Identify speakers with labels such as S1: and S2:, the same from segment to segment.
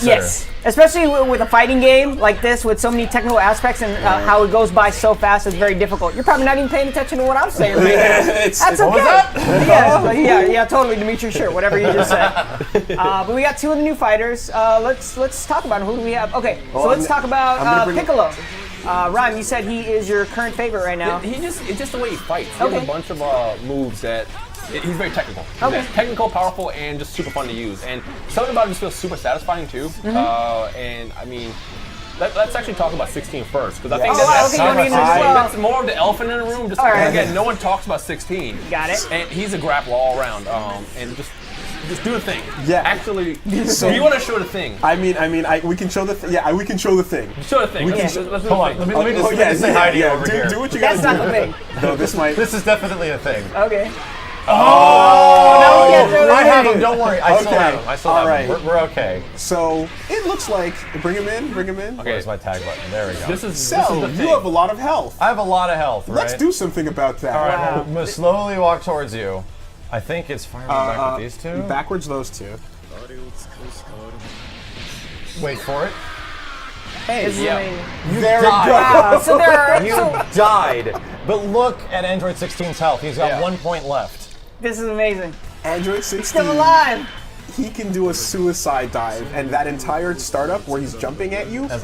S1: consider.
S2: Yes, especially with a fighting game like this, with so many technical aspects and how it goes by so fast, it's very difficult. You're probably not even paying attention to what I'm saying right now. That's okay.
S1: What was that?
S2: Yeah, totally, Dimitri. Sure, whatever you just said. But we got two of the new fighters. Let's talk about them. Who do we have? Okay, so let's talk about Piccolo. Ryan, you said he is your current favorite right now.
S3: It's just the way he fights. He has a bunch of moves that. He's very technical.
S2: Okay.
S3: Technical, powerful, and just super fun to use. And something about him just feels super satisfying too. And I mean, let's actually talk about 16 first, because I think that's more of the elephant in the room. Just again, no one talks about 16.
S2: Got it.
S3: And he's a grappler all around. And just do a thing.
S4: Yeah.
S3: Actually, so you want to show the thing?
S4: I mean, we can show the thing. Yeah, we can show the thing.
S3: Show the thing.
S1: Let's do the thing. Hold on. Let me just say hi to you over here.
S4: Do what you gotta do.
S2: That's not the thing.
S4: No,
S1: This is definitely a thing.
S2: Okay.
S1: Oh! I have them. Don't worry. I still have them. I still have them. We're okay.
S4: So it looks like bring him in.
S1: Okay, there's my tag button. There we go.
S3: This is
S4: So you have a lot of health.
S1: I have a lot of health. Right?
S4: Let's do something about that.
S1: All right. I'm gonna slowly walk towards you. I think it's firing back with these two.
S4: Backwards, those two.
S1: Wait for it.
S4: Hey,
S1: You
S4: there
S1: died.
S4: we go.
S2: Wow, so there are.
S1: You died. But look at Android 16's health. He's got 1 point left.
S2: This is amazing.
S4: Android 16.
S2: Still alive.
S4: He can do a suicide dive, and that entire startup where he's jumping at you has.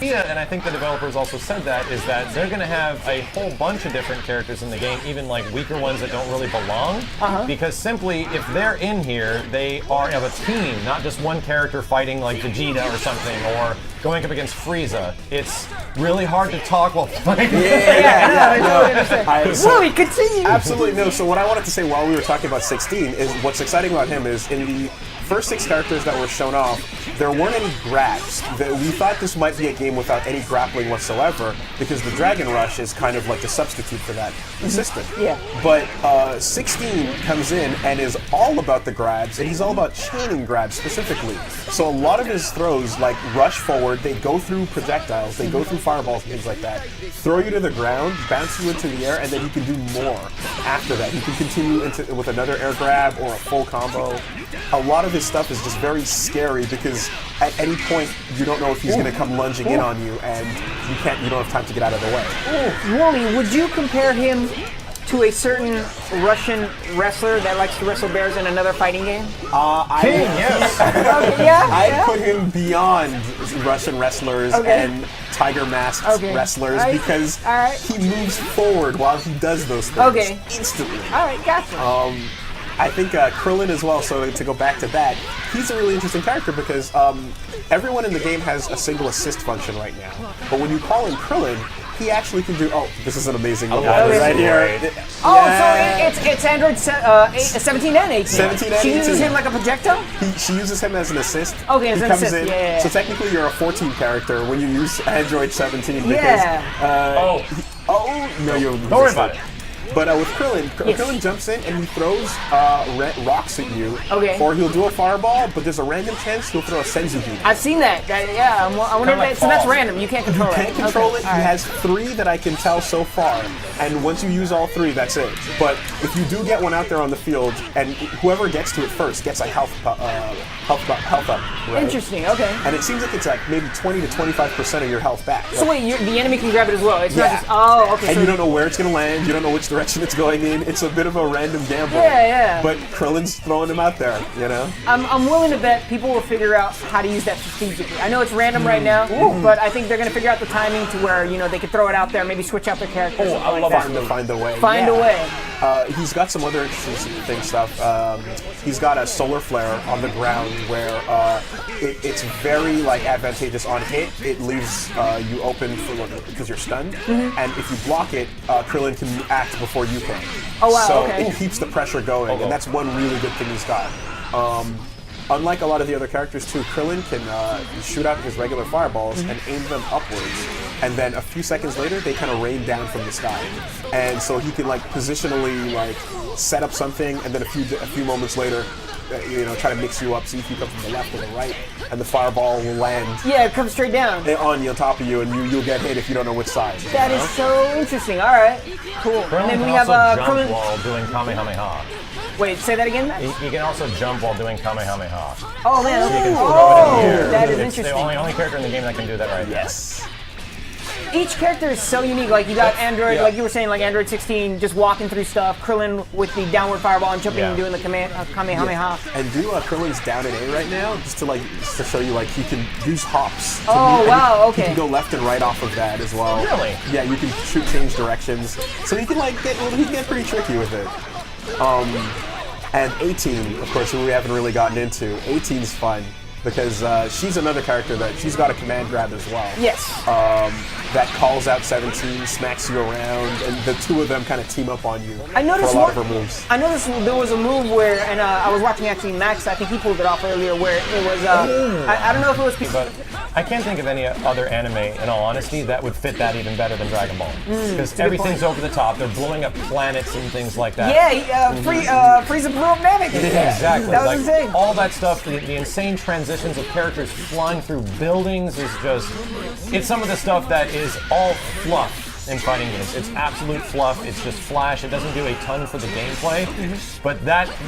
S1: Yeah, and I think the developers also said that is that they're going to have a whole bunch of different characters in the game, even like weaker ones that don't really belong. Because simply, if they're in here, they are of a team, not just one character fighting like Vegeta or something, or going up against Frieza. It's really hard to talk while fighting.
S2: Really, continue.
S4: Absolutely no. So what I wanted to say while we were talking about 16 is what's exciting about him is in the first 6 characters that were shown off, there weren't any grabs. We thought this might be a game without any grappling whatsoever because the Dragon Rush is kind of like a substitute for that system.
S2: Yeah.
S4: But 16 comes in and is all about the grabs, and he's all about chaining grabs specifically. So a lot of his throws like rush forward, they go through projectiles, they go through fireballs and things like that, throw you to the ground, bounce you into the air, and then he can do more after that. He can continue with another air grab or a full combo. A lot of his stuff is just very scary because at any point you don't know if he's going to come lunging in on you, and you don't have time to get out of the way.
S2: Wooly, would you compare him to a certain Russian wrestler that likes to wrestle bears in another fighting game?
S1: Yes.
S4: I put him beyond Russian wrestlers and Tiger Mask wrestlers because he moves forward while he does those things instantly.
S2: All right, gotcha.
S4: I think Krillin as well, so to go back to that, he's a really interesting character because everyone in the game has a single assist function right now. But when you call in Krillin, he actually can do, this is an amazing level right here.
S2: So it's Android 17 and 18.
S4: 17 and 18.
S2: She uses him like a projector?
S4: She uses him as an assist.
S2: Okay, as an assist, yeah.
S4: So technically you're a 14 character when you use Android 17 because... No, you
S1: don't worry about it.
S4: But with Krillin, Krillin jumps in and he throws rocks at you.
S2: Okay.
S4: Or he'll do a fireball, but there's a random chance he'll throw a senzu beam.
S2: I've seen that. I wonder if that, so that's random. You can't control it.
S4: You can't control it. He has 3 that I can tell so far. And once you use all 3, that's it. But if you do get one out there on the field, and whoever gets to it first gets a health up. Right?
S2: Interesting, okay.
S4: And it seems like it's like maybe 20 to 25% of your health back.
S2: So wait, the enemy can grab it as well? It's not just, okay.
S4: And you don't know where it's going to land, you don't know which direction it's going in. It's a bit of a random gamble.
S2: Yeah.
S4: But Krillin's throwing him out there, you know?
S2: I'm willing to bet people will figure out how to use that strategically. I know it's random right now, but I think they're going to figure out the timing to where, they can throw it out there, maybe switch out their characters.
S4: I love find a way.
S2: Find a way.
S4: He's got some other interesting stuff. He's got a solar flare on the ground where it's very advantageous on hit. It leaves you open because you're stunned, and if you block it, Krillin can act before you can.
S2: Oh wow!
S4: So it keeps the pressure going, and that's one really good thing he's got. Unlike a lot of the other characters too, Krillin can shoot out his regular fireballs and aim them upwards, and then a few seconds later they kind of rain down from the sky. And so he can positionally set up something, and then a few moments later, try to mix you up, see if you come from the left or the right, and the fireball will land.
S2: Yeah, it comes straight down.
S4: On top of you, and you'll get hit if you don't know which side.
S2: That is so interesting. All right, cool.
S1: Krillin
S2: and then we
S1: can
S2: have
S1: also jump
S2: Krillin
S1: while doing Kamehameha.
S2: Wait, say that again?
S1: He can also jump while doing Kamehameha.
S2: Oh man,
S1: so you can throw it in the air.
S2: interesting.
S1: the only character in the game that can do that right now.
S4: Yes.
S2: Each character is so unique. Like you got Android, like you were saying, like Android 16, just walking through stuff. Krillin with the downward fireball and jumping and doing the Kamehameha.
S4: And do Krillin's down in A right now, just to show you, like, he can use hops.
S2: Oh, wow, okay.
S4: He can go left and right off of that as well.
S1: Really?
S4: Yeah, you can change directions. So he can, like, get pretty tricky with it. And 18, of course, who we haven't really gotten into. 18's fun. Because she's another character that she's got a command grab as well.
S2: Yes.
S4: That calls out 17, smacks you around, and the two of them kind of team up on you
S2: I noticed
S4: for a lot of her moves.
S2: I noticed there was a move where, and I was watching actually Max, I think he pulled it off earlier, where it was, I don't know if it was...
S1: But I can't think of any other anime, in all honesty, that would fit that even better than Dragon Ball. Because everything's over the top. They're blowing up planets and things like that.
S2: Yeah, Frieza blew up Namek.
S1: Yeah, exactly.
S2: That was insane.
S1: All that stuff, the insane transitions of characters flying through buildings is just... It's some of the stuff that is all fluff in fighting games. It's absolute fluff. It's just flash. It doesn't do a ton for the gameplay, but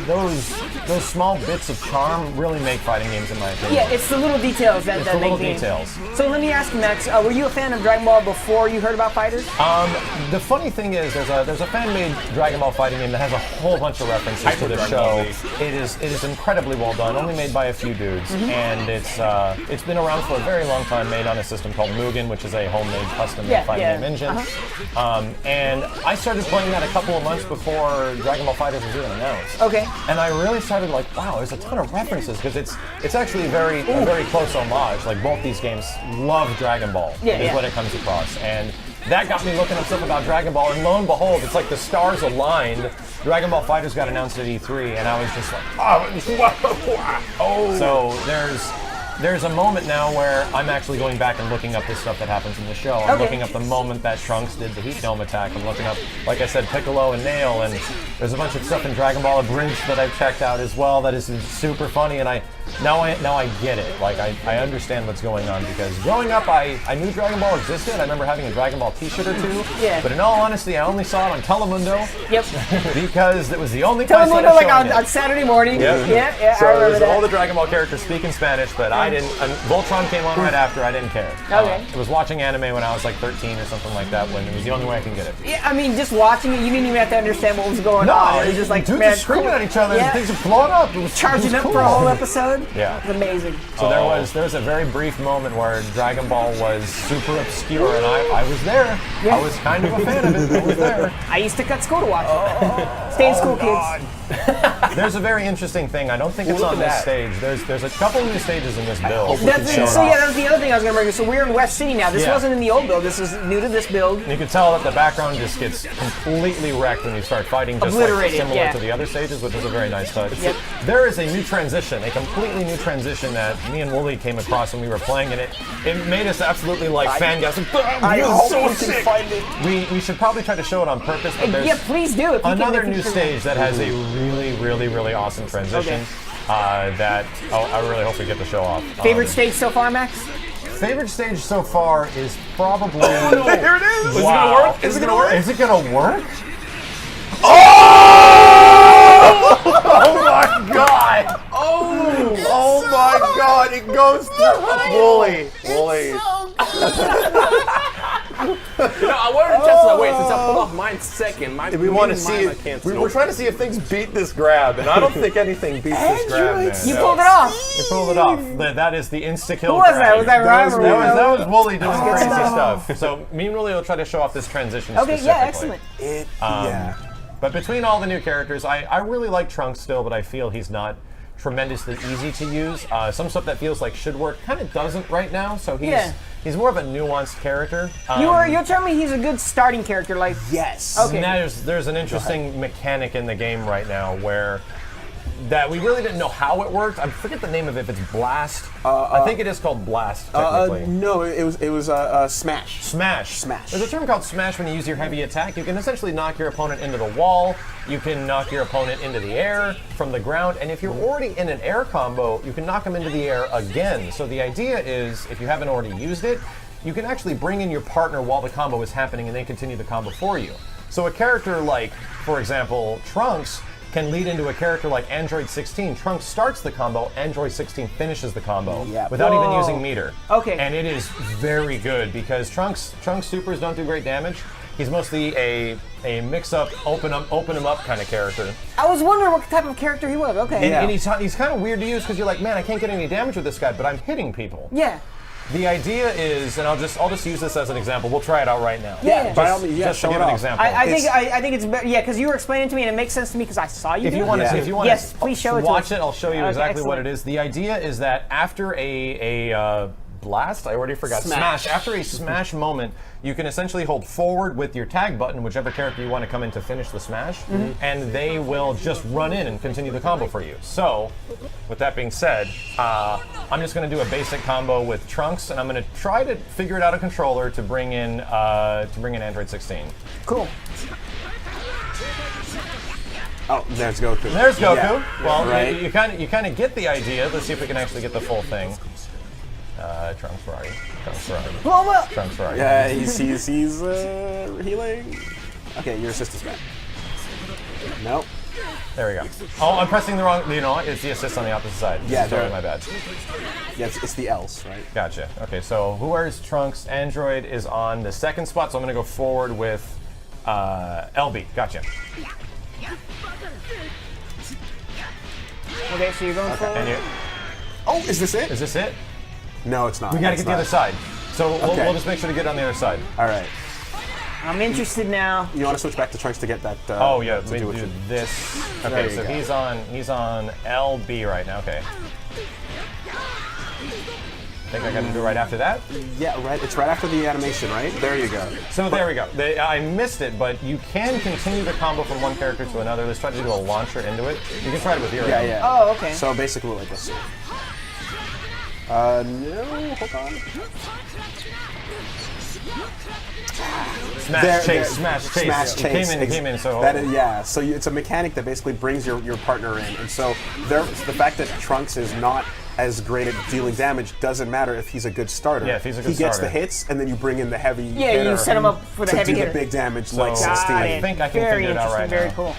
S1: those small bits of charm really make fighting games, in my opinion.
S2: Yeah, it's the little details that
S1: It's the
S2: make
S1: little
S2: games.
S1: details.
S2: So let me ask you, Max, were you a fan of Dragon Ball before you heard about Fighters?
S1: The funny thing is, there's a fan-made Dragon Ball fighting game that has a whole bunch of references to the show. It is incredibly well done, only made by a few dudes, and it's been around for a very long time, made on a system called Mugen, which is a homemade custom-made fighting game engine. And I started playing that a couple of months before Dragon Ball FighterZ was even announced.
S2: Okay.
S1: And I really started like, wow, there's a ton of references because it's actually a very close homage. Like both these games love Dragon Ball is what it comes across. And that got me looking up stuff about Dragon Ball, and lo and behold, it's like the stars aligned. Dragon Ball FighterZ got announced at E3, and I was just like, oh. So there's a moment now where I'm actually going back and looking up this stuff that happens in the show. I'm looking up the moment that Trunks did the Heat Dome attack. I'm looking up, like I said, Piccolo and Nail, and there's a bunch of stuff in Dragon Ball Abridged that I've checked out as well that is super funny, and now I get it. Like, I understand what's going on, because growing up, I knew Dragon Ball existed. I remember having a Dragon Ball t-shirt or two.
S2: Yeah.
S1: But in all honesty, I only saw it on Telemundo.
S2: Yep.
S1: Because it was the only place
S2: Telemundo, like on Saturday morning.
S1: Yep.
S2: Yeah,
S1: so
S2: I remember that.
S1: all the Dragon Ball characters speak in Spanish, but I didn't. Voltron came on right after. I didn't care.
S2: Okay.
S1: I was watching anime when I was like 13 or something like that, when it was the only way I can get it.
S2: Yeah, I mean, just watching it, you didn't even have to understand what was going on. It was just like,
S1: dudes
S2: man,
S1: are screaming at each other and things are blowing up. It was
S2: charging up
S1: cool.
S2: for a whole episode.
S1: Yeah.
S2: It was amazing.
S1: So there was a very brief moment where Dragon Ball was super obscure, and I was there.
S2: Yeah.
S1: I was kind of a fan of it. I was there.
S2: I used to cut school to watch it. Stay in school, kids.
S1: There's a very interesting thing. I don't think it's on this stage. There's a couple new stages in this build.
S2: That was the other thing I was going to bring. So we're in West City now. This wasn't in the old build. This is new to this build.
S1: You can tell that the background just gets completely wrecked when you start fighting, just like similar to the other stages, which is a very nice touch.
S2: Yep.
S1: There is a new transition, a completely new transition that me and Wooly came across when we were playing, and it made us absolutely like fangirls.
S4: I hope so we can find it.
S1: We should probably try to show it on purpose, but there's
S2: please do.
S1: another new stage that has a really awesome transition that I really hope we get to show off.
S2: Favorite stage so far, Max?
S1: Favorite stage so far is probably...
S4: Here it is!
S1: Wow.
S4: Is it gonna work?
S1: Is it gonna work?
S4: Oh!
S1: Oh my god!
S4: Oh my god, it goes through Wooly.
S3: I wanted to test that. Wait, since I pulled off mine second,
S1: We want to see if we're trying to see if things beat this grab, and I don't think anything beats this grab. Man.
S2: You pulled it off.
S1: You pulled it off. That is the insta-kill.
S2: Who was that? Was that Ryan?
S1: That was Wooly doing crazy stuff. So me and Wooly will try to show off this transition specifically.
S2: Yeah, excellent.
S1: But between all the new characters, I really like Trunks still, but I feel he's not tremendously easy to use. Some stuff that feels like should work kind of doesn't right now, so he's more of a nuanced character.
S2: You're telling me he's a good starting character, like...
S4: Yes.
S2: Okay.
S1: Now there's an interesting mechanic in the game right now where that we really didn't know how it worked. I forget the name of it. If it's Blast. I think it is called Blast, technically.
S4: No, it was Smash.
S1: Smash.
S4: Smash.
S1: There's a term called Smash when you use your heavy attack. You can essentially knock your opponent into the wall. You can knock your opponent into the air from the ground. And if you're already in an air combo, you can knock them into the air again. So the idea is, if you haven't already used it, you can actually bring in your partner while the combo is happening and they continue the combo for you. So a character like, for example, Trunks can lead into a character like Android 16. Trunks starts the combo, Android 16 finishes the combo without even using meter.
S2: Okay.
S1: And it is very good because Trunks supers don't do great damage. He's mostly a mix-up, open him up kind of character.
S2: I was wondering what type of character he was. Okay.
S1: And he's kind of weird to use because you're like, man, I can't get any damage with this guy, but I'm hitting people.
S2: Yeah.
S1: The idea is, and I'll just use this as an example. We'll try it out right now.
S2: Yeah.
S1: Just to give an example.
S2: I think it's better. Yeah, because you were explaining to me, and it makes sense to me because I saw you.
S1: If you want to,
S2: yes, please show it to us.
S1: Watch it. I'll show you exactly
S2: excellent.
S1: what it is. The idea is that after a blast, I already forgot. Smash. After a smash moment, you can essentially hold forward with your tag button, whichever character you want to come in to finish the smash, and they will just run in and continue the combo for you. So, with that being said, I'm just going to do a basic combo with Trunks, and I'm going to try to figure it out a controller to bring in Android 16.
S2: Cool.
S4: Oh, there's Goku.
S1: There's Goku.
S4: Yeah.
S1: Well,
S4: right.
S1: you kind of get the idea. Let's see if we can actually get the full thing. Trunks Ferrari.
S2: Blow him up.
S1: Trunks Ferrari.
S4: Yeah, he's healing. Okay, your assist is back. Nope.
S1: There we go. Oh, I'm pressing the wrong. You know what? It's the assist on the opposite side.
S4: Yeah,
S1: sorry, my bad.
S4: Yeah, it's the L's, right?
S1: Gotcha. Okay, so where's Trunks? Android is on the second spot, so I'm going to go forward with LB. Gotcha.
S2: Okay, so you're going forward.
S1: And
S4: Oh, is this it?
S1: is this it?
S4: No, it's not.
S1: We got to
S4: It's
S1: get the
S4: not.
S1: other side. So
S4: Okay.
S1: we'll just make sure to get on the other side.
S4: All right.
S2: I'm interested now.
S4: You want to switch back to Trunks to get that?
S1: Oh yeah,
S4: to
S1: we
S4: do
S1: do
S4: it.
S1: this.
S4: There
S1: Okay,
S4: you
S1: so
S4: go.
S1: he's on LB right now. Okay. I think I got to do it right after that.
S4: Yeah, right. It's right after the animation, right? There you go.
S1: So there we go. I missed it, but you can continue the combo from one character to another. Let's try to do a launcher into it. You can try it with Hero.
S4: Yeah, yeah.
S2: Oh, okay.
S4: So basically, like this. No, hold on.
S1: Smash chase, smash chase.
S4: Smash chase.
S1: It came in. So
S4: That is, yeah. So it's a mechanic that basically brings your partner in, and so the fact that Trunks is not as great at dealing damage doesn't matter if he's a good starter.
S1: Yeah, if he's a good
S4: he gets
S1: starter.
S4: the hits, and then you bring in the heavy.
S2: Yeah,
S4: hitter
S2: you set him up for the
S4: to
S2: heavy
S4: do
S2: hitter.
S4: the big damage
S1: So-
S4: like 16.
S1: I think I can
S2: Very
S1: figure it out
S2: interesting,
S1: right
S2: very
S1: now.
S2: cool.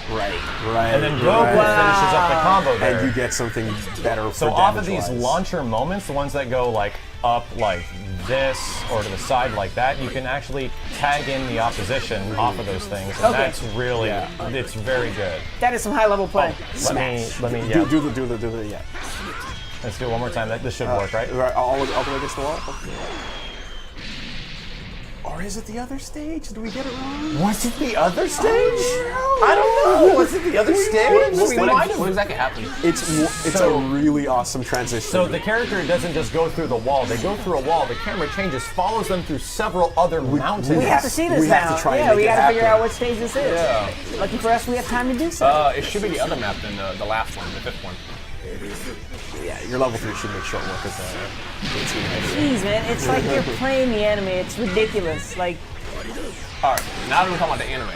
S4: Right.
S1: And then Goku finishes up the combo there.
S4: And you get something better.
S1: So
S4: for
S1: off of these
S4: damage-wise.
S1: launcher moments, the ones that go like up like this or to the side like that, you can actually tag in the opposition off of those things. And
S2: Okay.
S1: that's really, it's very good.
S2: That is some high level play.
S1: Let me, yeah.
S4: do the yeah.
S1: Let's do it one more time. This should work, right?
S4: Right, all the way against the wall. Or is it the other stage? Did we get it wrong?
S1: Was it the other stage? I don't know. Was it the other stage?
S3: What exactly happened?
S4: It's a really awesome transition.
S1: So the character doesn't just go through the wall. They go through a wall. The camera changes, follows them through several other mountains.
S2: We have to see this
S4: We
S2: now.
S4: have to try and
S2: yeah,
S4: make
S2: we
S4: it
S2: got to figure
S4: happen.
S2: out what stage this is.
S3: Yeah.
S2: Lucky for us, we have time to do so.
S3: It should be the other map than the last one, the fifth one.
S4: yeah, your level 3 should make short work of 18 anyway.
S2: Jeez, man, it's like you're playing the anime. It's ridiculous. Like,
S3: All right, now that we're talking about the anime,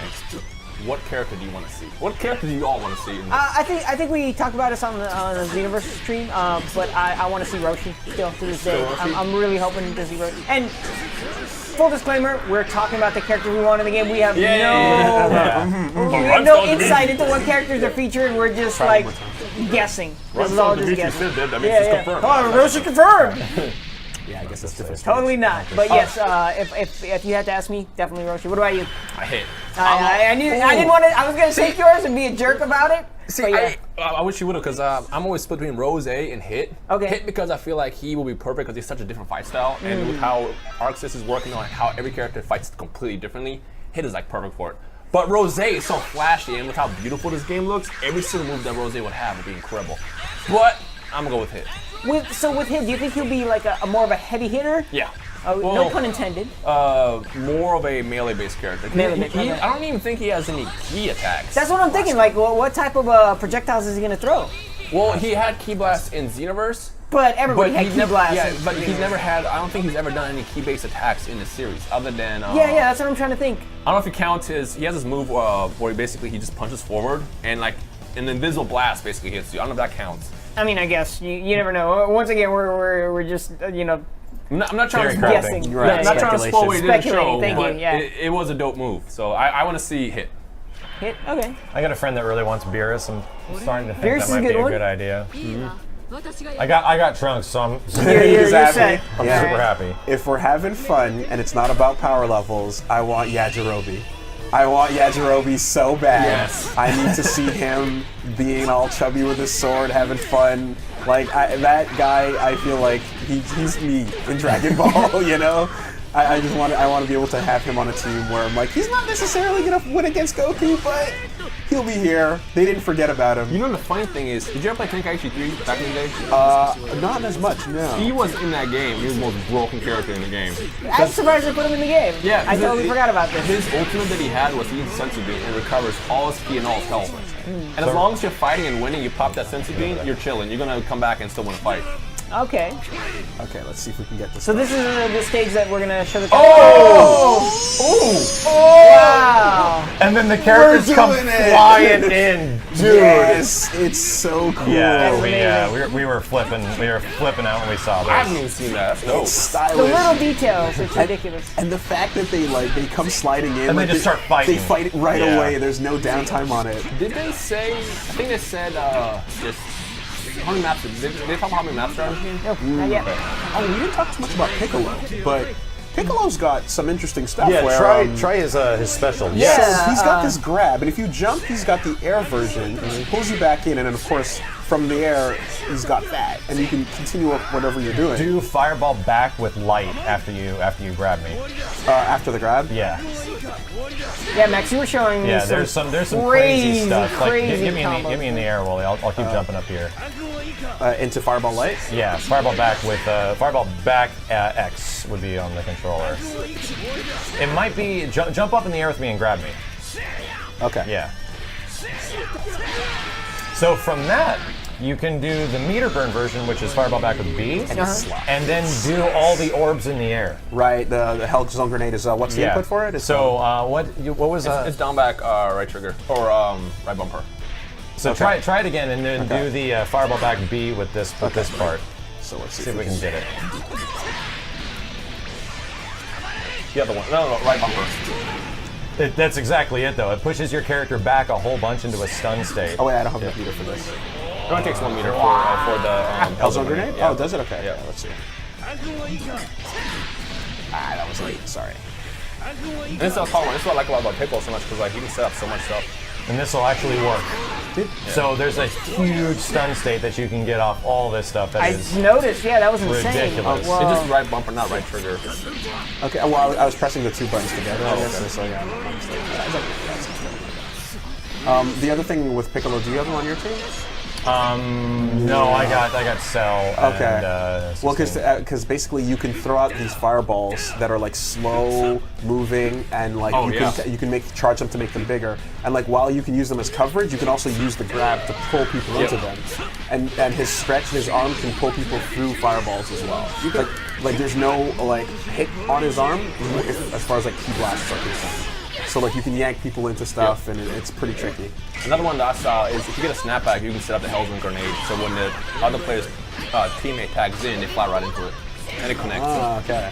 S3: what character do you want to see? What character do you all want to see?
S2: I think we talked about this on the Xenoverse stream, but I want to see Roshi still to this day. I'm really hoping to see Roshi. And full disclaimer, we're talking about the characters we want in the game. We have we have no insight into what characters are featured. We're just like guessing. This is all just guessing.
S3: That means it's confirmed.
S2: Oh, Roshi confirmed.
S4: Yeah, I guess that's different.
S2: Totally not. But yes, if you had to ask me, definitely Roshi. What about you?
S3: I hit.
S2: I didn't want to. I was gonna take yours and be a jerk about it.
S3: See,
S2: but yeah.
S3: I wish you would have, because I'm always split between Rose and Hit.
S2: Okay.
S3: Hit because I feel like he will be perfect because he's such a different fight style, and with how ArcSys is working on how every character fights completely differently, Hit is like perfect for it. But Rose is so flashy, and with how beautiful this game looks, every single move that Rose would have would be incredible. But I'm gonna go with Hit.
S2: With him, do you think he'll be like a more of a heavy hitter?
S3: Yeah.
S2: No pun intended.
S3: More of a melee-based character.
S2: Melee-based, okay.
S3: I don't even think he has any key attacks.
S2: That's what I'm thinking. Like, what type of projectiles is he gonna throw?
S3: Well, he had key blasts in Xenoverse.
S2: But everybody had
S3: he's
S2: key
S3: never,
S2: blasts.
S3: yeah, but he's never had. I don't think he's ever done any key-based attacks in the series, other than.
S2: Yeah, that's what I'm trying to think.
S3: I don't know if he counts his. He has this move where he just punches forward and like an invisible blast basically hits you. I don't know if that counts.
S2: I mean, I guess you never know. Once again, we're just
S3: I'm not trying
S1: Very
S3: to
S1: crafty.
S2: Guessing.
S4: Right.
S3: I'm not trying to spoil what he did in the show,
S2: Speculating,
S3: but
S2: thinking, yeah.
S3: it was a dope move. So I want to see hit.
S2: Hit. Okay.
S1: I got a friend that really wants Beerus. I'm starting to think
S2: Beerus
S1: that
S2: is a
S1: might
S2: good
S1: be a
S2: one.
S1: good idea. I got Trunks, so I'm
S2: You're
S4: Exactly.
S2: set.
S1: I'm
S4: Yeah.
S1: super happy.
S4: If we're having fun and it's not about power levels, I want Yajirobe. I want Yajirobe so bad.
S3: Yes.
S4: I need to see him being all chubby with his sword, having fun. Like that guy, I feel like he's me in Dragon Ball. You know, I want to be able to have him on a team where I'm like, he's not necessarily gonna win against Goku, but he'll be here. They didn't forget about him.
S3: You know the funny thing is, did you ever play Tenkaichi 3 back in the day?
S4: Not as much, no.
S3: He was in that game. He was the most broken character in the game.
S2: I'm surprised they put him in the game.
S3: Yeah,
S2: I totally forgot about this.
S3: His ultimate that he had was he uses Sensu Bean and recovers all his ki and all his health. And as long as you're fighting and winning, you pop that Sensu Bean, you're chilling. You're gonna come back and still win a fight.
S2: Okay.
S4: Okay, let's see if we can get this.
S2: So this is the stage that we're gonna show the. Wow!
S1: And then the characters come
S4: doing it.
S1: flying in, dude.
S4: Yes, it's so cool.
S1: Yeah, we were flipping out when we saw
S3: I haven't
S1: this.
S3: even seen that. That's dope.
S4: It's
S2: The
S4: stylish.
S2: little details, it's ridiculous.
S4: And the fact that they come sliding in
S1: And they just start fighting.
S4: They fight it right
S1: Yeah.
S4: away. There's no downtime on it.
S3: Did they say? I think they said just how many maps. Did they talk about how many maps there are in the game?
S2: Nope, not yet.
S4: Oh, we didn't talk too much about Piccolo, but Piccolo's got some interesting stuff.
S1: Yeah,
S4: where,
S1: try his special.
S2: Yeah.
S4: So he's got this grab, and if you jump, he's got the air version. He pulls you back in, and then of course from the air, he's got that, and you can continue up whatever you're doing.
S1: Do fireball back with light after you grab me.
S4: After the grab.
S1: Yeah.
S2: Yeah, Max, you were showing me
S1: Yeah,
S2: some
S1: there's some crazy stuff. Like
S2: crazy
S1: give me
S2: combos.
S1: in the air, Wooly. I'll keep jumping up here.
S4: Into Fireball Light.
S1: Yeah, fireball back with fireball back X would be on the controller. It might be jump up in the air with me and grab me.
S4: Okay.
S1: Yeah. So from that, you can do the meter burn version, which is fireball back with B, and then do all the orbs in the air.
S4: Right. The Hell Zone Grenade is what's the input for it? It's,
S1: So what was
S3: It's down back right trigger or right bumper.
S1: So try it again and then do the fireball back B with this part.
S4: so let's
S1: See if we can get it.
S3: The other one. No, right bumper.
S1: That's exactly it, though. It pushes your character back a whole bunch into a stun state.
S4: Oh wait, I don't have enough meter for this.
S3: It only takes 1 meter for the
S4: Hell Zone Grenade?
S3: Yeah.
S4: Oh, does it? Okay.
S3: Yeah.
S4: Let's see. That was late. Sorry.
S3: And this is what I like about Piccolo so much because like he can set up so much stuff.
S1: And this will actually work. So there's a huge stun state that you can get off all this stuff. That
S2: I
S1: is
S2: noticed, yeah, that was insane.
S1: ridiculous.
S2: Whoa.
S3: It's just right bumper, not right trigger.
S4: Okay. Well, I was pressing the two buttons together. I guess,
S3: okay.
S4: so yeah. The other thing with Piccolo, do you have him on your team?
S1: No, I got Cell.
S4: Okay.
S1: And,
S4: Well,
S1: 16.
S4: because basically you can throw out these fireballs that are like slow moving, and like you can charge them to make them bigger. And like while you can use them as coverage, you can also use the grab to pull people into them. And his stretch, his arm can pull people through fireballs as well. Like there's no like hit on his arm as far as like key blasts are concerned. So like you can yank people into stuff, and it's pretty tricky.
S3: Another one that I saw is if you get a snapback, you can set up the Hell Zone Grenade. So when the other player's teammate tags in, they fly right into it, and it connects.
S4: Okay.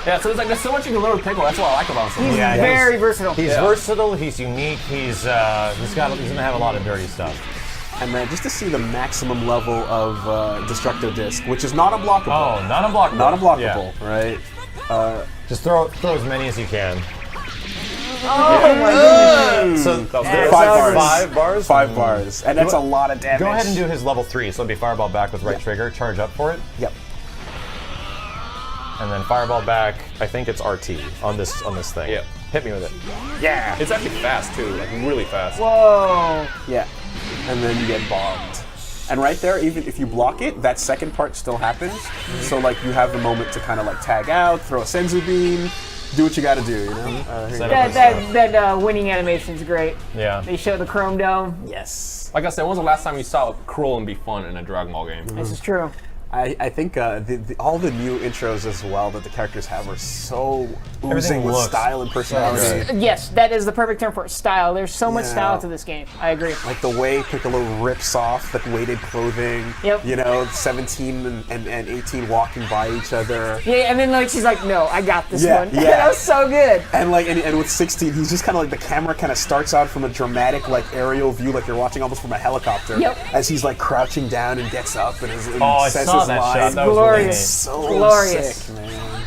S3: Yeah, so there's so much you can learn with Piccolo. That's what I like about him.
S2: He's
S1: Yeah,
S2: very versatile.
S1: He's versatile. He's unique. He's gonna have a lot of dirty stuff.
S4: And then just to see the maximum level of Destructo Disc, which is not unblockable.
S1: Oh, not unblockable.
S4: Not unblockable,
S1: Yeah.
S4: right?
S1: Just throw as many as you can.
S2: Oh my goodness.
S1: So
S2: That's
S4: 5 bars.
S1: 5 bars.
S4: 5 bars, and that's a lot of damage.
S1: Go ahead and do his level 3. So it'll be fireball back with right trigger. Charge up for it.
S4: Yep.
S1: And then fireball back. I think it's RT on this thing.
S3: Yeah.
S1: Hit me with it.
S3: Yeah. It's actually fast too, like really fast.
S2: Whoa.
S4: Yeah. And then you get bombed. And right there, even if you block it, that second part still happens. So like you have the moment to kind of like tag out, throw a Senzu beam, do what you got to do. You know.
S1: Set up
S2: That winning animation's great.
S1: Yeah.
S2: They show the Chrome Dome.
S4: Yes.
S3: Like I said, when was the last time you saw Krillin be fun in a Dragon Ball game?
S2: This is true.
S4: I think all the new intros as well that the characters have are so oozing with style and personality.
S2: Yes, that is the perfect term for it, style. There's so much style to this game. I agree.
S4: Like the way Piccolo rips off the weighted clothing.
S2: Yep.
S4: You know, 17 and 18 walking by each other.
S2: Yeah, and then like she's like, "No, I got this one."
S4: Yeah.
S2: That was so good.
S4: And like, and with 16, he's just kind of like the camera kind of starts out from a dramatic like aerial view, like you're watching almost from a helicopter.
S2: Yep.
S4: As he's like crouching down and gets up and,
S1: I
S4: says
S1: saw
S4: his
S1: that
S4: line.
S1: shot. That was
S2: Glorious.
S1: really
S4: So
S2: Glorious.
S4: sick, man.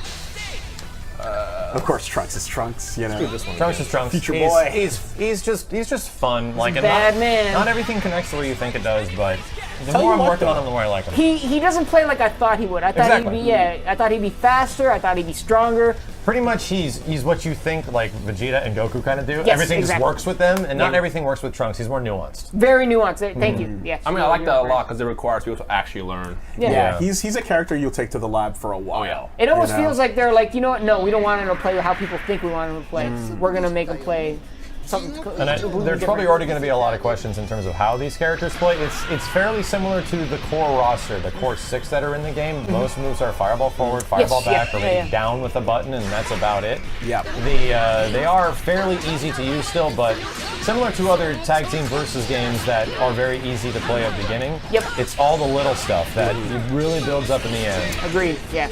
S4: Of course, Trunks is Trunks. You know,
S1: Trunks is Trunks.
S4: Future boy.
S1: He's just fun. Like and
S2: bad man.
S1: Not everything connects the way you think it does, but the
S4: Tell
S1: more
S4: you
S1: I'm
S4: what,
S1: working on
S4: though.
S1: him, the more I like him.
S2: He doesn't play like I thought he would. I thought
S1: Exactly.
S2: he'd be I thought he'd be faster. I thought he'd be stronger.
S1: Pretty much, he's what you think like Vegeta and Goku kind of do.
S2: Yes,
S1: Everything
S2: exactly.
S1: just works with them, and not everything works with Trunks. He's more nuanced.
S2: Very nuanced. Thank you. Yeah.
S3: I mean, I like that a lot because it requires people to actually learn.
S2: Yeah.
S4: he's a character you'll take to the lab for a while.
S3: Oh, yeah.
S2: It almost
S4: You know?
S2: feels like they're like, you know what? No, we don't want him to play how people think we want him to play. We're gonna make him play something.
S1: And there's probably already going to be a lot of questions in terms of how these characters play. It's fairly similar to the core roster, the core 6 that are in the game. Most moves are fireball forward, fireball back, or maybe down with a button, and that's about it.
S4: Yep.
S1: They are fairly easy to use still, but similar to other tag team versus games that are very easy to play at the beginning.
S2: Yep.
S1: It's all the little stuff that it really builds up in the end.
S2: Agreed. Yeah.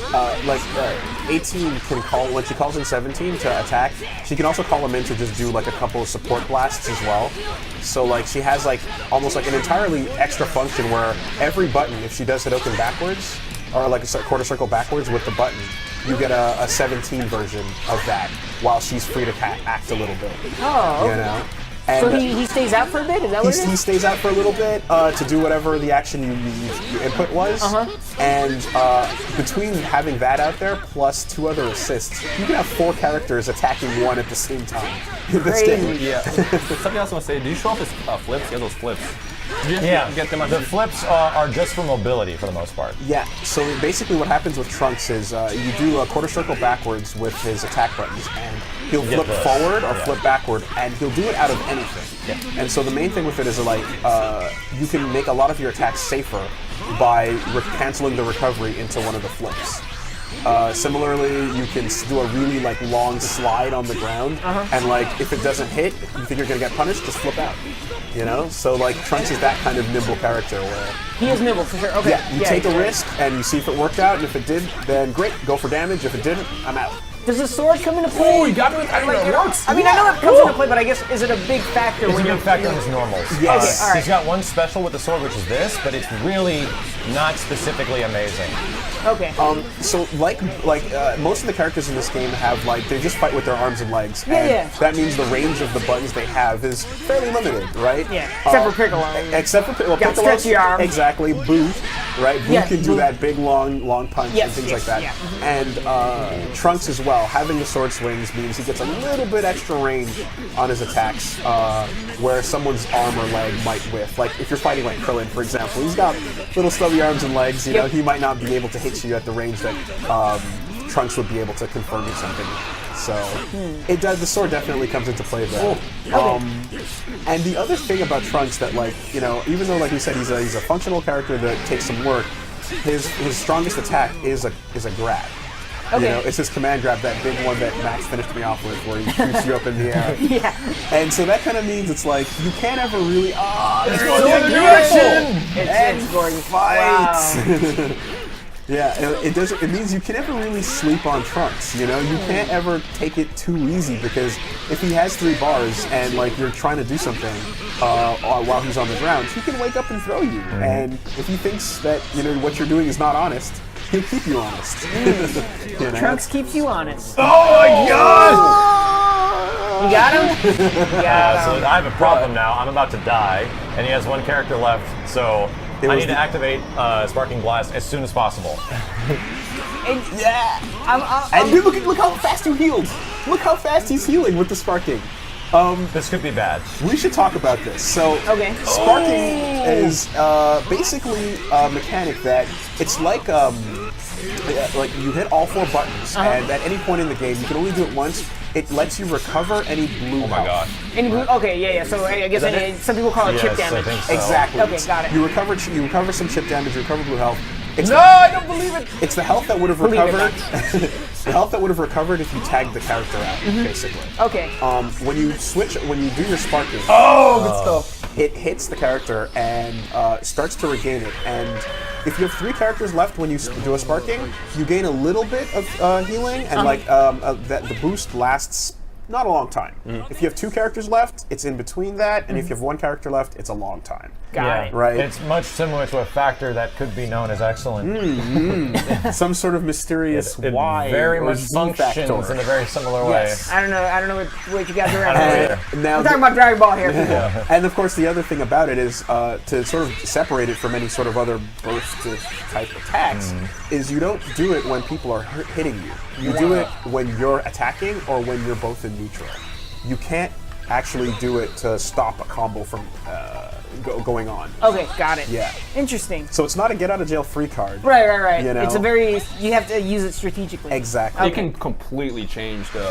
S4: 18 can call, when she calls in 17 to attack, she can also call him in to just do like a couple of support blasts as well. So like she has like almost like an entirely extra function where every button, if she does Hadouken backwards, or like a quarter circle backwards with the button, you get a 17 version of that while she's free to act a little bit.
S2: Oh.
S4: You know? And
S2: So he stays out for a bit? Is that what it
S4: he
S2: is?
S4: stays out for a little bit to do whatever the action your input was. And between having that out there plus 2 other assists, you can have 4 characters attacking one at the same time in this game.
S2: Crazy.
S3: Yeah. Something else I want to say. Do you show off his flips? He has those flips. Do you
S1: Yeah,
S3: get them on
S1: the flips are just for mobility for the most part.
S4: Yeah, so basically what happens with Trunks is you do a quarter circle backwards with his attack buttons, and he'll flip
S1: this.
S4: forward or
S1: Yeah.
S4: flip backward, and he'll do it out of anything.
S1: Yeah.
S4: And so the main thing with it is like you can make a lot of your attacks safer by canceling the recovery into one of the flips. Similarly, you can do a really like long slide on the ground, and like if it doesn't hit, you think you're gonna get punished, just flip out. You know, so like Trunks is that kind of nimble character where
S2: He is nimble for sure. Okay.
S4: yeah, you take a risk and you see if it worked out, and if it did, then great, go for damage. If it didn't, I'm out.
S2: Does the sword come into play?
S3: Oh, you got me with that. It works.
S2: I mean, I know it comes into play, but I guess is it a big factor
S1: It's a
S2: when you're
S1: big factor in his normals.
S4: Yes.
S2: Okay, all right.
S1: He's got one special with the sword, which is this, but it's really not specifically amazing.
S2: Okay.
S4: So like most of the characters in this game have like they just fight with their arms and legs,
S2: Yeah,
S4: and
S2: yeah.
S4: that means the range of the buttons they have is fairly limited, right?
S2: Yeah, except for Piccolo.
S4: Except for
S2: Got
S4: Piccolo,
S2: stretchy arms.
S4: exactly. Boo, right? Boo
S2: Yes,
S4: can do
S2: Boo.
S4: that big long punch
S2: Yes,
S4: and things
S2: yes,
S4: like that.
S2: yeah.
S4: And Trunks as well. Having the sword swings means he gets a little bit extra range on his attacks, where someone's arm or leg might whiff. Like if you're fighting like Krillin, for example, he's got little stubby arms and legs. You know, he might not be able to hit you at the range that Trunks would be able to confirm you something. So it does. The sword definitely comes into play there. And the other thing about Trunks that, like, you know, even though, like we said, he's a functional character that takes some work, his strongest attack is a grab.
S2: Okay.
S4: You know, it's his command grab, that big one that Max finished me off with, where he shoots you up in the air.
S2: Yeah.
S4: And so that kind of means it's like you can't ever really.
S1: It's
S4: there's
S1: going
S4: so
S1: the
S4: beautiful!
S1: direction!
S2: It's Gordon.
S4: Fight! Yeah, it doesn't. It means you can never really sleep on Trunks. You know, you can't ever take it too easy, because if he has 3 bars and like you're trying to do something while he's on the ground, he can wake up and throw you. And if he thinks that what you're doing is not honest, he'll keep you honest. You know?
S2: Trunks keeps you honest.
S1: Oh my god!
S2: You got him? You got
S1: So
S2: him.
S1: I have a problem now. I'm about to die, and he has 1 character left, so I
S4: was
S1: need to activate Sparking Blast as soon as possible.
S2: And,
S4: And dude, look how fast you healed. Look how fast he's healing with the sparking.
S1: This could be bad.
S4: We should talk about this. So,
S2: Okay.
S4: sparking is basically a mechanic that it's like you hit all 4 buttons, and at any point in the game, you can only do it once. It lets you recover any blue.
S3: Oh my god.
S2: Okay, yeah. So I guess some people call it chip
S1: Yes, I
S2: damage.
S1: think so.
S4: Exactly.
S2: Okay, got it.
S4: You recover some chip damage. You recover blue health.
S3: No, I don't believe it.
S4: It's the health that would have recovered. The health that would have recovered if you tagged the character out, basically.
S2: Okay.
S4: When you do your sparking,
S3: Good stuff.
S4: it hits the character and starts to regain it. And if you have 3 characters left when you do a sparking, you gain a little bit of healing, and the boost lasts not a long time. If you have 2 characters left, it's in between that, and if you have 1 character left, it's a long time.
S2: Got it.
S4: Right.
S1: It's much similar to a factor that could be known as excellent.
S4: Some sort of mysterious
S1: It
S4: Y
S1: very
S4: or
S1: much
S4: Z
S1: functions
S4: factor.
S1: in a very similar way.
S4: Yes.
S2: I don't know what you guys are
S1: I don't know
S2: at.
S1: either.
S4: Now
S2: We're talking about Dragon Ball here, people.
S4: And of course, the other thing about it is to sort of separate it from any sort of other burst type attacks is you don't do it when people are hitting you. You do it when you're attacking or when you're both in neutral. You can't actually do it to stop a combo from going on.
S2: Okay, got it.
S4: Yeah.
S2: Interesting.
S4: So it's not a get out of jail free card.
S2: Right.
S4: You know?
S2: It's you have to use it strategically.
S4: Exactly.
S3: You can completely change the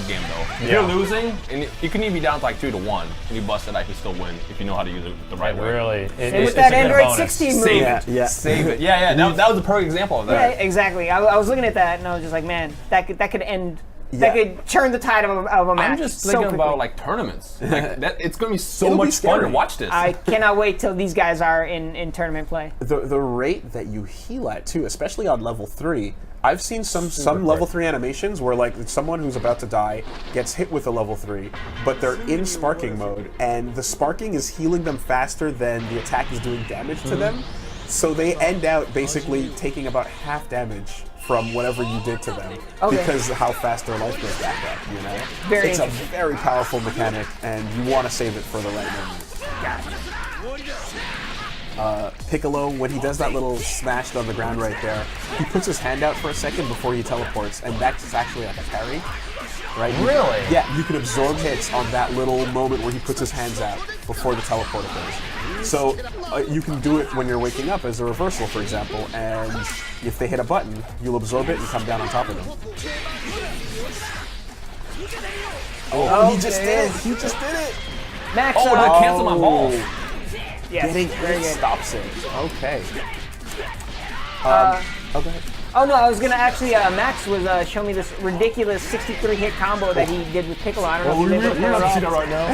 S3: game though. If
S1: Yeah.
S3: you're losing, and you can even be down to like 2-1, and you bust it, I can still win if you know how to use it the right way.
S1: Really.
S2: And with that Android 16 move.
S3: Save
S4: Yeah,
S3: it.
S4: yeah.
S3: Save it. Yeah. That was a perfect example of
S2: Yeah,
S3: that.
S2: exactly. I was looking at that and I was just like, man, that could end. That
S4: Yeah.
S2: could turn the tide of a match.
S3: I'm just
S2: so
S3: thinking about
S2: quickly.
S3: like tournaments. Like that, it's gonna be so
S4: It'll be
S3: much fun to
S4: scary.
S3: watch this.
S2: I cannot wait till these guys are in tournament play.
S4: The rate that you heal at too, especially on level 3. I've seen some level 3 animations where like someone who's about to die gets hit with a level 3, but they're in sparking mode, and the sparking is healing them faster than the attack is doing damage to them. So they end out basically taking about half damage from whatever you did to them because of how fast their life goes back up, you know?
S2: Very
S4: it's a
S2: interesting.
S4: very powerful mechanic, and you want to save it for the right moment. Piccolo, when he does that little smash on the ground right there, he puts his hand out for a second before he teleports, and that's actually like a parry. Right?
S1: Really?
S4: Yeah, you can absorb hits on that little moment where he puts his hands out before the teleport occurs. So you can do it when you're waking up as a reversal, for example, and if they hit a button, you'll absorb it and come down on top of them. Oh, he just did it! He just did it!
S2: Max,
S3: Oh, that canceled my balls.
S2: yes,
S4: Getting
S2: very
S4: hit
S2: good.
S4: stops it. Okay. Oh, go ahead.
S2: Oh no, I was gonna actually. Max was showing me this ridiculous 63 hit combo that he did with Piccolo. I don't know if you did
S3: We're not see that right now.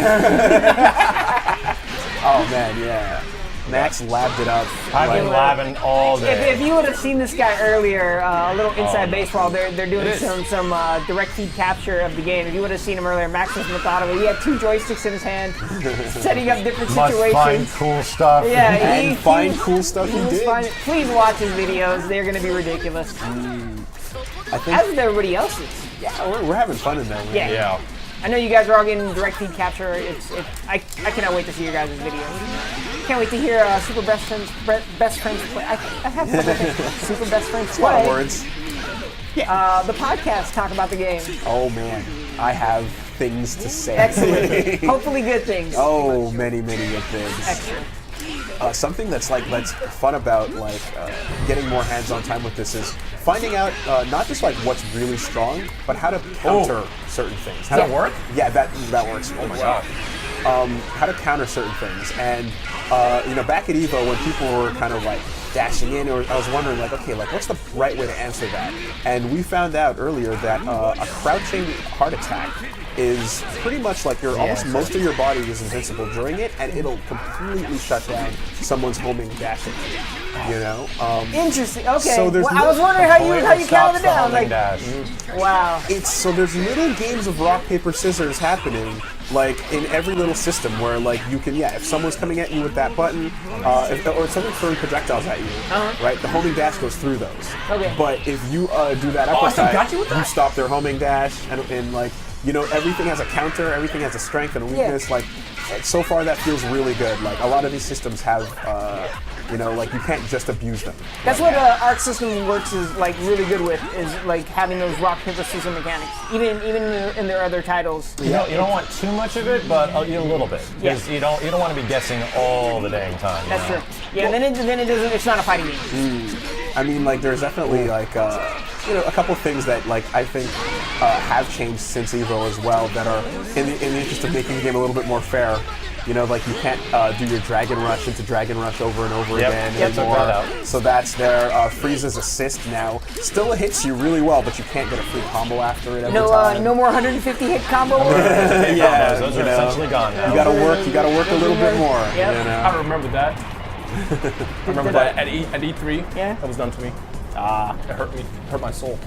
S4: Oh man, yeah. Max labbed it up.
S1: I've been labbing all day.
S2: If you would have seen this guy earlier, a little inside baseball, they're doing
S3: It is.
S2: some direct feed capture of the game. If you would have seen him earlier, Max was methodical. He had 2 joysticks in his hand, setting up different
S1: Must find
S2: situations.
S1: cool stuff.
S2: Yeah,
S4: and find cool stuff he
S2: was
S4: did.
S2: finding- Please watch his videos. They're going to be ridiculous.
S4: I think,
S2: As with everybody else's.
S4: yeah, we're having fun in there. Man.
S2: Yeah.
S1: Yeah.
S2: I know you guys are all getting direct feed capture. I cannot wait to see your guys' videos. Can't wait to hear Super Best Friends play. I have fun with it. Super Best Friends
S4: A lot of
S2: play.
S4: words.
S2: The podcast talk about the game.
S4: Oh man, I have things to say.
S2: Excellent. Hopefully good things.
S4: Oh, many good things.
S2: Excellent.
S4: Something that's fun about getting more hands-on time with this is finding out not just like what's really strong, but how to counter certain things. How
S3: Does
S4: to
S3: that work?
S4: Yeah, that works. Oh my god. How to counter certain things, and back at Evo when people were kind of like dashing in, or I was wondering what's the right way to answer that? And we found out earlier that a crouching heart attack is pretty much like almost most of your body is invincible during it, and it'll completely shut down someone's homing dashing. You know.
S2: Interesting. Okay.
S4: So there's
S2: I was wondering how you counted it down.
S1: Like,
S2: Like, wow.
S4: There's little games of rock paper scissors happening like in every little system where like you can if someone's coming at you with that button or someone's throwing projectiles at you, right? The homing dash goes through those.
S2: Okay.
S4: But if you do that
S3: I still
S4: uppercut,
S3: got you with that?
S4: stop their homing dash and like everything has a counter, everything has a strength and a weakness. Like so far that feels really good. Like a lot of these systems have like you can't just abuse them.
S2: That's what Arc System Works is like really good with, is like having those rock paper scissors mechanics, even in their other titles.
S1: You don't want too much of it, but a little bit, because you don't want to be guessing all the dang time.
S2: That's true. Yeah, then it doesn't. It's not a fighting game.
S4: I mean, like, there's definitely like a couple things that like I think have changed since Evo as well that are in the interest of making the game a little bit more fair. You know, like you can't do your Dragon Rush into Dragon Rush over and over again
S1: Yep, took
S4: anymore.
S1: that out.
S4: So that's there. Frieza's assist now still hits you really well, but you can't get a free combo after it every time.
S2: No more 150 hit combo.
S4: Yeah,
S1: Those
S4: you
S1: are
S4: know,
S1: essentially gone now.
S4: You gotta work a little bit more.
S2: Yep.
S4: You know?
S3: I remember that. I remember that at E3.
S2: Yeah.
S3: That was done to me. It hurt me. It hurt my soul.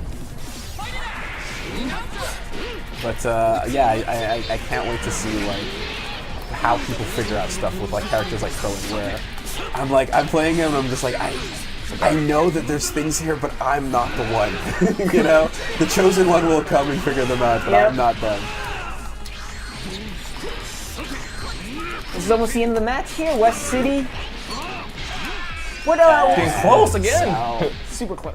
S4: But yeah, I can't wait to see like how people figure out stuff with like characters like Krillin, where I'm playing him and I'm just like I know that there's things here, but I'm not the one. You know, the chosen one will come and figure them out, but I'm not them.
S2: This is almost the end of the match here. West City. What
S3: Getting close again.
S2: Super close.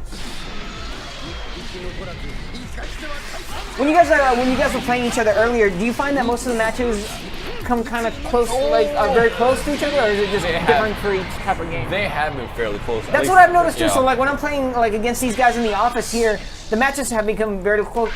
S2: When you guys were playing each other earlier, do you find that most of the matches come kind of close, like very close to each other, or is it just different for each type of game?
S3: They have been fairly close.
S2: That's what I've noticed too. So like when I'm playing like against these guys in the office here, the matches have become very close,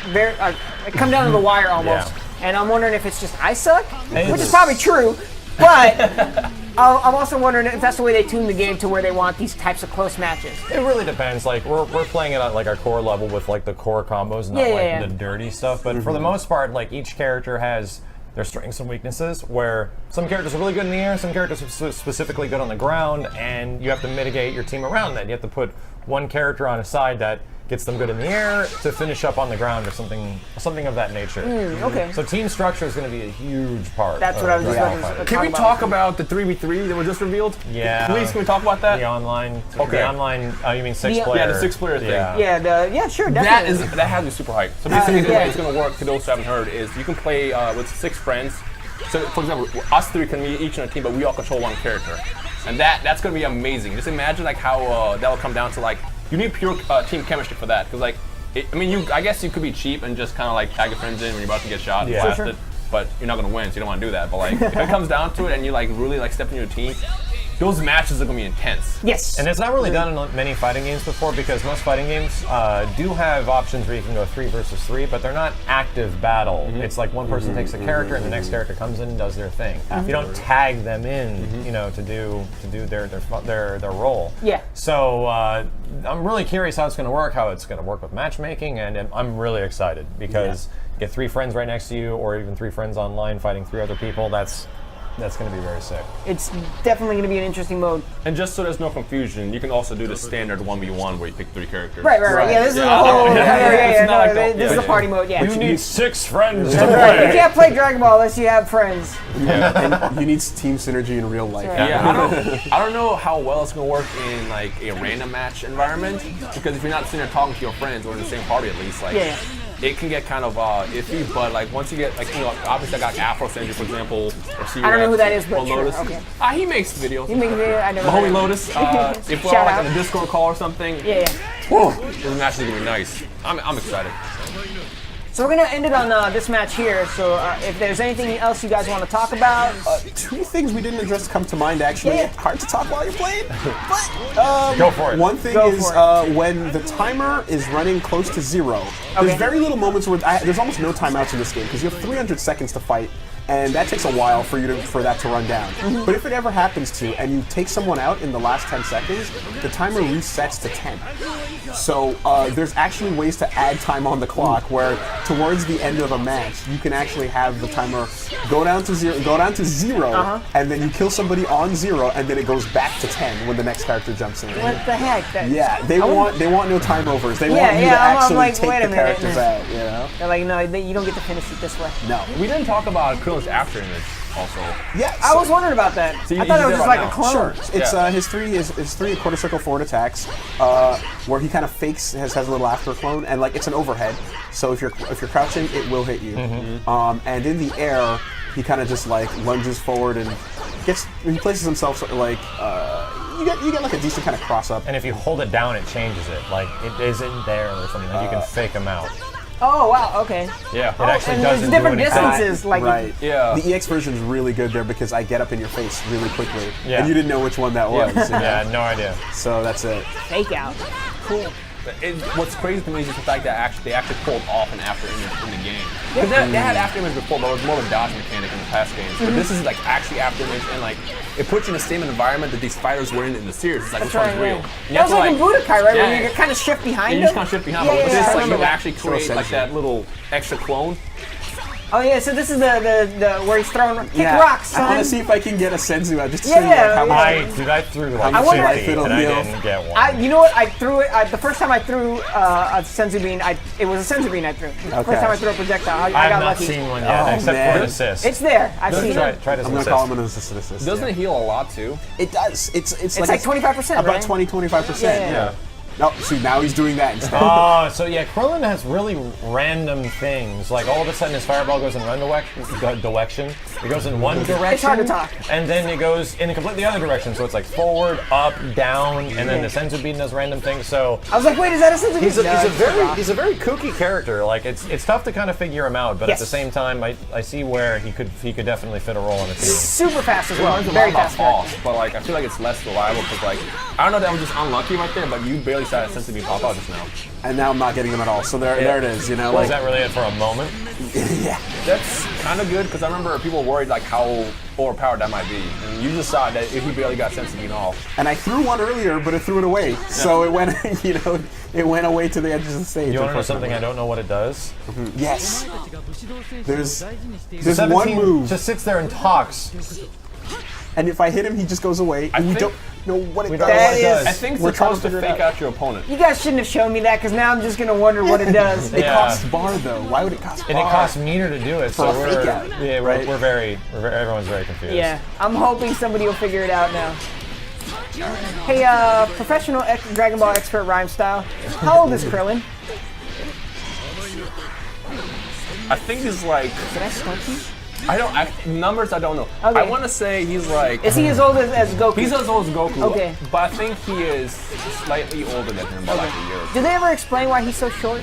S2: come down to the wire almost.
S1: Yeah.
S2: And I'm wondering if it's just I suck, which is probably true, but I'm also wondering if that's the way they tune the game to where they want these types of close matches.
S1: It really depends. Like we're playing it at like our core level with like the core combos, not the dirty stuff. But for the most part, like each character has their strengths and weaknesses. Where some characters are really good in the air, some characters are specifically good on the ground, and you have to mitigate your team around that. You have to put one character on a side that gets them good in the air to finish up on the ground or something of that nature.
S2: Okay.
S1: So team structure is going to be a huge part.
S2: That's what I was just
S1: Dragon
S2: about to
S1: Ball FighterZ.
S3: Can we talk about the 3v3 that was just revealed?
S1: Yeah.
S3: Please, can we talk about that?
S1: The online.
S3: Okay.
S1: The online. You mean 6-player?
S3: Yeah, the 6-player thing.
S1: Yeah.
S2: Sure, definitely.
S3: That has me super hyped. So basically, the way it's going to work, to those who haven't heard, is you can play with 6 friends. So, for example, us 3 can be each in a team, but we all control one character, and that's going to be amazing. Just imagine like how that will come down to like you need pure team chemistry for that, because like I guess you could be cheap and just kind of like tag your friends in when you're about to get shot and blasted, but you're not going to win, so you don't want to do that. But like if it comes down to it, and you like really like step into your team, those matches are going to be intense.
S2: Yes.
S1: And it's not really done in many fighting games before, because most fighting games do have options where you can go 3 versus 3, but they're not active battle. It's like one person takes a character and the next character comes in and does their thing. You don't tag them in, to do their role.
S2: Yeah.
S1: So I'm really curious how it's going to work, how it's going to work with matchmaking, and I'm really excited because get 3 friends right next to you, or even 3 friends online fighting 3 other people. That's going to be very sick.
S2: It's definitely going to be an interesting mode.
S3: And just so there's no confusion, you can also do the standard 1v1 where you pick 3 characters.
S2: Right. Yeah, this is a whole. This is a party mode. Yeah.
S1: You need 6 friends to
S2: You
S1: play.
S2: can't play Dragon Ball unless you have friends.
S4: And you need team synergy in real life.
S3: Yeah, I don't know how well it's gonna work in like a random match environment, because if you're not sitting there talking to your friends, or in the same party at least, like it can get kind of iffy. But like once you get like obviously I got Afro Sandra, for example, or
S2: I don't know who that is, but sure.
S3: Lotus.
S2: Okay.
S3: He makes videos.
S2: You make video? I never.
S3: My homie Lotus. If we're all like on a Discord call or something, those matches are gonna be nice. I'm excited.
S2: So we're gonna end it on this match here. So if there's anything else you guys want to talk about,
S4: 2 things we didn't address come to mind actually.
S2: Yeah.
S4: Hard to talk while you're playing, but
S1: Go for it.
S4: One thing
S2: Go
S4: is
S2: for
S4: when the timer is running close to 0. There's very little moments where there's almost no timeouts in this game, because you have 300 seconds to fight. And that takes a while for that to run down. But if it ever happens to, and you take someone out in the last 10 seconds, the timer resets to 10. So there's actually ways to add time on the clock, where towards the end of a match, you can actually have the timer go down to zero, and then you kill somebody on 0, and then it goes back to 10 when the next character jumps in.
S2: what the heck?
S4: They want no time overs. They want you to actually
S2: like,
S4: take
S2: wait a
S4: the
S2: minute.
S4: characters out. You know?
S2: They're like, no, you don't get to finish it this way.
S4: No.
S3: We didn't talk about Krillin's after image also.
S4: Yeah.
S2: I was wondering about that.
S3: So
S2: I thought it was just like
S3: now.
S2: a clone.
S4: Sure. It's his 3 quarter circle forward attacks, where he kind of fakes has a little after clone, and like it's an overhead. So if you're crouching, it will hit you. And in the air, he kind of just like lunges forward and he places himself like you get like a decent kind of cross up.
S1: And if you hold it down, it changes it. Like it isn't there or something. Like you can fake them out.
S2: Oh wow, okay.
S1: Yeah, it actually
S2: and
S1: doesn't
S2: there's different
S1: do anything.
S2: distances, like
S4: Right.
S3: Yeah.
S4: The EX version is really good there because I get up in your face really quickly,
S1: Yeah.
S4: and you didn't know which one that was. you know?
S1: Yeah, no idea.
S4: So that's it.
S2: fake out. Cool.
S3: What's crazy to me is just the fact that they actually pulled off an after image in the game. Because they had after image before, but it was more of a dodge mechanic in the past games. But this is like actually after image, and like it puts you in the same environment that these fighters were in the series. It's like which one's real. You
S2: That was
S3: have
S2: like in
S3: to,
S2: Budokai, right?
S3: Yeah,
S2: Where you kind of shift behind
S3: you
S2: him.
S3: just kind of shift behind.
S2: Yeah,
S3: But
S2: yeah,
S3: this
S2: I
S3: like you
S2: remember.
S3: actually create like that little extra clone.
S2: Oh yeah, so this is the where he's throwing kick rocks, son.
S4: I want to see if I can get a senzu out just to
S2: Yeah,
S4: see like how
S2: yeah.
S4: much.
S1: I threw like
S4: I
S2: wonder
S1: 50
S4: if it'll
S1: and I
S4: heal.
S1: didn't get one.
S2: You know what? I threw it. The first time I threw a senzu bean, it was a senzu bean I threw. The first time I threw a projectile, I
S1: I
S2: got
S1: have not
S2: lucky.
S1: seen one yet,
S4: Oh,
S1: except
S4: man.
S1: for an assist.
S2: It's there. I've seen
S1: try,
S2: it.
S1: try to
S4: I'm gonna call him an assist.
S3: Doesn't it heal a lot too?
S4: It does. It's
S2: like 25%,
S4: about
S2: right?
S4: 20-25%.
S2: Yeah.
S4: No, see now he's doing that instead.
S1: Oh, so yeah, Krillin has really random things. Like all of a sudden his fireball goes in one direction. It goes in one direction.
S2: It's hard to talk.
S1: And then it goes in a completely other direction. So it's like forward, up, down, and then the senzu bean does random things. So
S2: I was like, wait, is that a senzu bean?
S1: he's a
S2: No,
S1: he's a very kooky character. Like it's tough to kind of figure him out, but
S2: Yes.
S1: at the same time, I see where he could definitely fit a role in a team.
S2: super fast as well.
S3: Learns a lot
S2: Very
S3: about
S2: fast.
S3: false, but like I feel like it's less reliable because like I don't know that I'm just unlucky right there, but you barely saw that sense to be pop out just now.
S4: And now I'm not getting them at all. So there it is. You know,
S1: Was
S4: like
S1: that really it for a moment?
S4: yeah.
S3: That's kind of good because I remember people worried like how overpowered that might be, and you just saw that if he barely got sense to being off.
S4: And I threw one earlier, but it threw it away. So it went, it went away to the edges of the stage.
S1: You want to know something I don't know what it does?
S4: Yes. There's
S1: 17
S4: one move,
S1: just sits there and talks.
S4: and if I hit him, he just goes away. And we
S3: think-
S4: don't know what it
S1: We don't know
S4: does.
S1: what it does.
S3: I think it's
S4: We're trying to
S3: supposed to
S4: figure it
S3: fake out your opponent.
S2: You guys shouldn't have shown me that because now I'm just gonna wonder what it does.
S4: It
S1: Yeah.
S4: costs bar though. Why would it cost
S1: And
S4: bar?
S1: it costs meter to do it, so
S4: For a
S1: we're
S4: fake out,
S1: yeah,
S4: right?
S1: we're everyone's very confused.
S2: Yeah, I'm hoping somebody will figure it out now. Hey, professional Dragon Ball expert Rhyme Style. How old is Krillin?
S3: I think he's like
S2: Did I stump you?
S3: numbers I don't know.
S2: Okay.
S3: I want to say he's like
S2: Is he as old as Goku?
S3: he's as old as Goku.
S2: Okay.
S3: But I think he is slightly older than him by like a year.
S2: Did they ever explain why he's so short?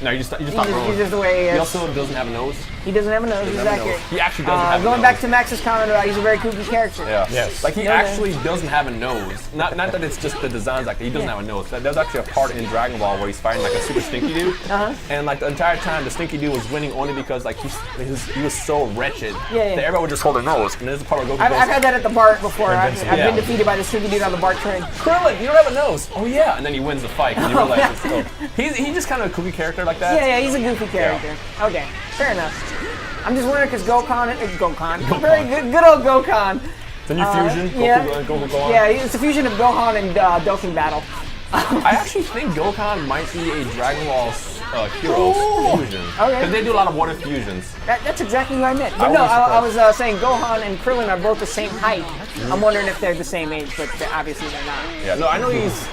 S3: No, you just thought
S2: He's just the way he
S3: He
S2: is.
S3: also doesn't have a nose.
S2: He doesn't have a nose. He's
S3: Doesn't have a
S2: accurate.
S3: nose. He actually doesn't have a
S2: Going
S3: nose.
S2: back to Max's comment about he's a very kooky character.
S3: Yeah.
S1: Yes.
S3: Like he
S2: No, no.
S3: actually doesn't have a nose. Not that it's just the designs like that. He doesn't have a nose. There's actually a part in Dragon Ball where he's fighting like a super stinky dude. And like the entire time the stinky dude was winning only because like he was so wretched
S2: Yeah.
S3: that everyone would just hold their nose. And there's a part where Goku
S2: I've
S3: goes,
S2: had that at the BART before. I've
S1: Invincible.
S2: been
S3: Yeah.
S2: defeated by the stinky dude on the BART train.
S3: Krillin, you don't have a nose. Oh yeah. And then he wins the fight and you realize it's still. He's just kind of a kooky character like that.
S2: Yeah, he's a goofy character. Okay, fair enough. I'm just wondering because Gokhan, very good old Gokhan.
S3: The new fusion.
S2: Yeah,
S3: Goku Gohan.
S2: yeah, it's a fusion of Gohan and Dokkan Battle.
S3: I actually think Gokhan might be a Dragon Ball Heroes fusion.
S2: Okay.
S3: Because they do a lot of water fusions.
S2: That's exactly what I meant. But
S3: I
S2: no,
S3: was
S2: I was saying Gohan and Krillin are both the same height. I'm wondering if they're the same age, but obviously they're not.
S3: Yeah, no, I know he's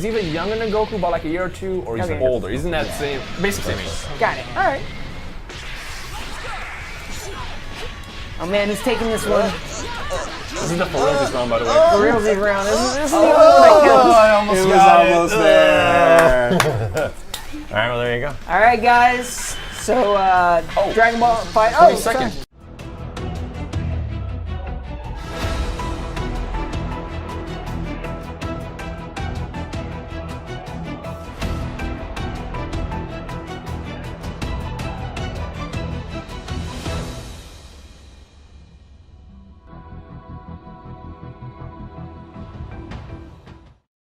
S3: either younger than Goku by like a year or two, or he's
S2: Okay.
S3: older. He's in that basic same age.
S2: Got it. All right. Oh man, he's taking this one.
S3: This is the Ferocious round, by the way.
S2: For realsies round. This is the only one that counts.
S1: I almost
S4: It was
S1: got
S4: almost
S1: it.
S4: there.
S1: All right, well there you go.
S2: All right, guys. So Dragon Ball Fight.
S3: Wait a second.
S2: sorry.